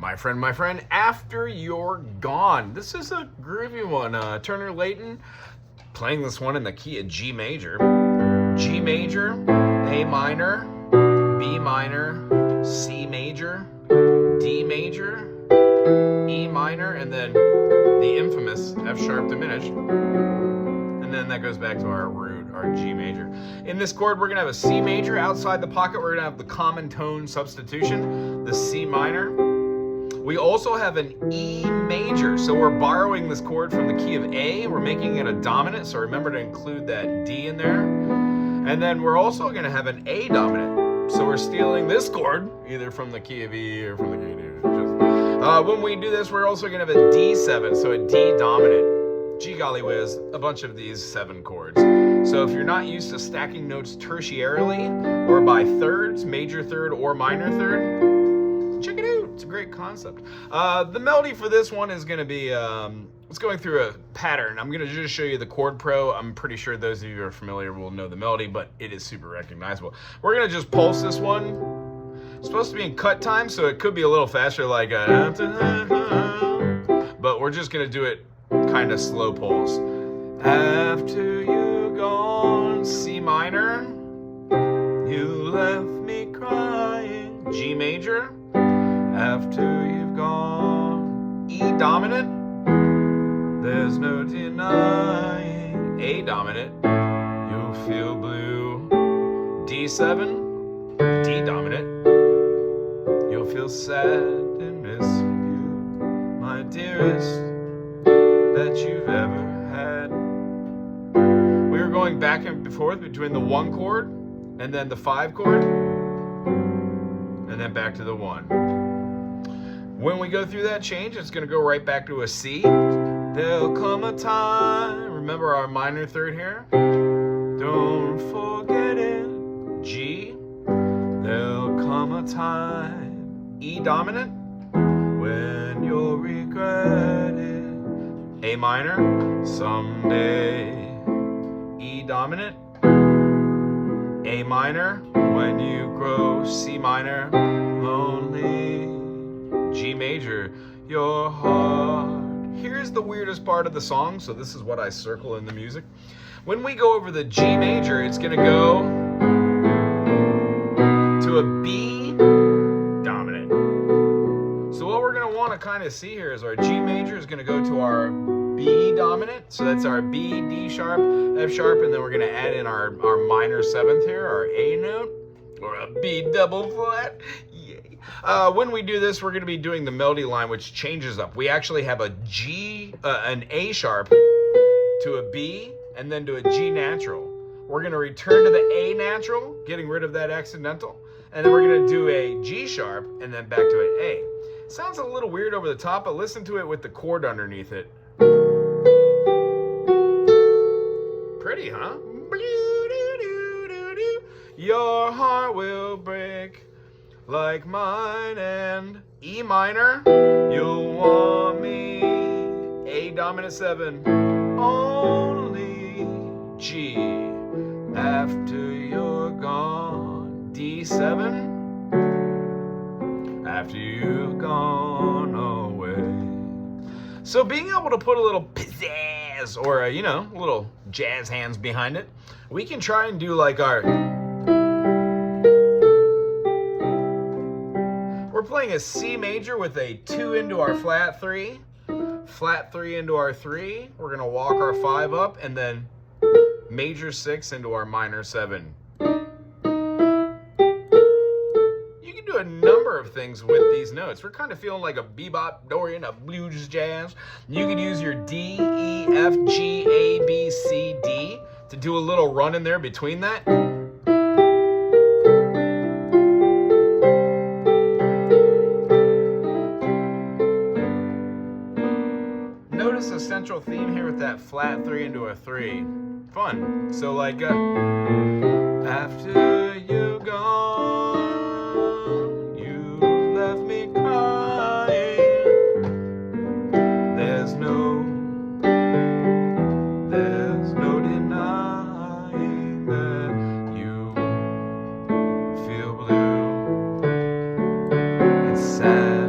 My friend, After You're Gone. This is a groovy one. Turner Layton playing this one in the key of G major. G major, A minor, B minor, C major, D major, E minor, and then the infamous F sharp diminished. And then that goes back to our root, our G major. In this chord, we're gonna have a C major. Outside the pocket, we're gonna have the common tone substitution, the C minor. We also have an E major, so we're borrowing this chord from the key of A. We're making it a dominant, so remember to include that D in there. And then we're also gonna have an A dominant. So we're stealing this chord, either from the key of E or from the key of D. When we do this, we're also gonna have a D7, so a D dominant. Gee golly whiz, a bunch of these 7 chords. So if you're not used to stacking notes tertiarily or by thirds, major third or minor third, check it out. It's a great concept. The melody for this one is going to be, it's going through a pattern. I'm going to just show you the chord pro. I'm pretty sure those of you who are familiar will know the melody, but it is super recognizable. We're going to just pulse this one. It's supposed to be in cut time, so it could be a little faster, like but we're just going to do it kind of slow pulse. After you gone, C minor, you left me crying, G major. After you've gone, E dominant, there's no denying, A dominant, you'll feel blue, D7, D dominant, you'll feel sad and miss you, my dearest, that you've ever had. We were going back and forth between the 1 chord and then the 5 chord, and then back to the 1. When we go through that change, it's going to go right back to a C. There'll come a time, remember our minor third here? Don't forget it, G. There'll come a time, E dominant, when you'll regret it. A minor, someday, E dominant. A minor, when you grow, C minor, lonely. G major, your heart. Here's the weirdest part of the song, so this is what I circle in the music. When we go over the G major, it's gonna go to a B dominant. So what we're gonna wanna kind of see here is our G major is gonna go to our B dominant. So that's our B, D sharp, F sharp, and then we're gonna add in our minor 7th here, our A note, or a B double flat. When we do this, we're going to be doing the melody line, which changes up. We actually have a G, an A sharp to a B, and then to a G natural. We're going to return to the A natural, getting rid of that accidental, and then we're going to do a G sharp, and then back to an A. Sounds a little weird over the top, but listen to it with the chord underneath it. Pretty, huh? Your heart will break like mine, and E minor, you'll want me, A dominant 7, only G, after you're gone, D7, after you've gone away. So being able to put a little pizzazz, or a little jazz hands behind it, we can try and do like we're playing a C major with a 2 into our flat 3, flat 3 into our 3. We're going to walk our 5 up, and then major 6 into our minor 7. You can do a number of things with these notes. We're kind of feeling like a bebop, Dorian, a blues jazz. You could use your D, E, F, G, A, B, C, D to do a little run in there between that. Notice a central theme here with that flat 3 into a 3. Fun. So like, after you're gone, you left me crying. There's no denying that you feel blue and sad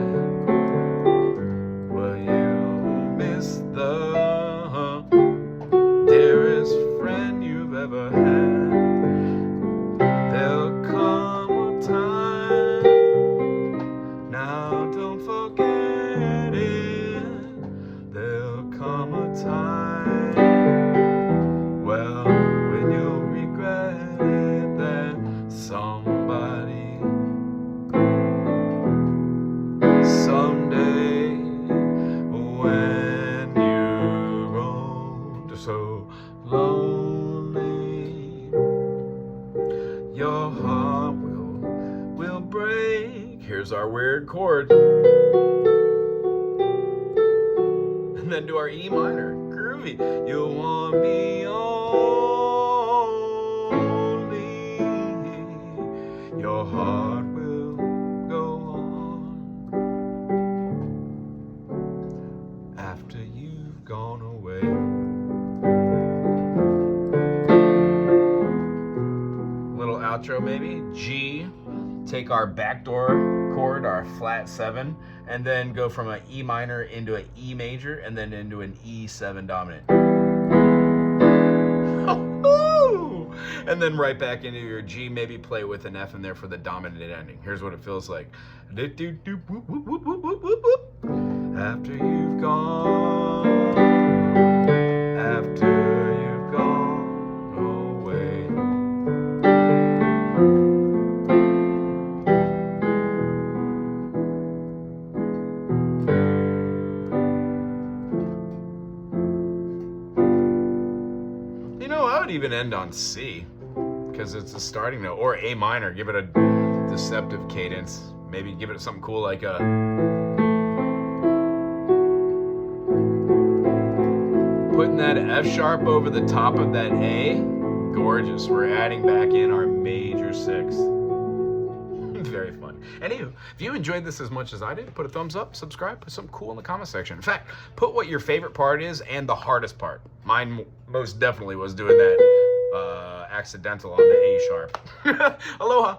chord. And then do our E minor. Groovy. You want me only. Your heart will go on after you've gone away. Little outro maybe. G. Take our backdoor chord, our flat 7, and then go from an E minor into an E major and then into an E7 dominant. And then right back into your G, maybe play with an F in there for the dominant ending. Here's what it feels like. After you've gone, after you've gone away. You know, I would even end on C, because it's a starting note, or A minor. Give it a deceptive cadence. Maybe give it something cool like a... Putting that F sharp over the top of that A, gorgeous. We're adding back in our major 6. Very fun. Anywho, if you enjoyed this as much as I did, put a thumbs up, subscribe, put something cool in the comment section. In fact, put what your favorite part is and the hardest part. Mine most definitely was doing that accidental on the A sharp. Aloha.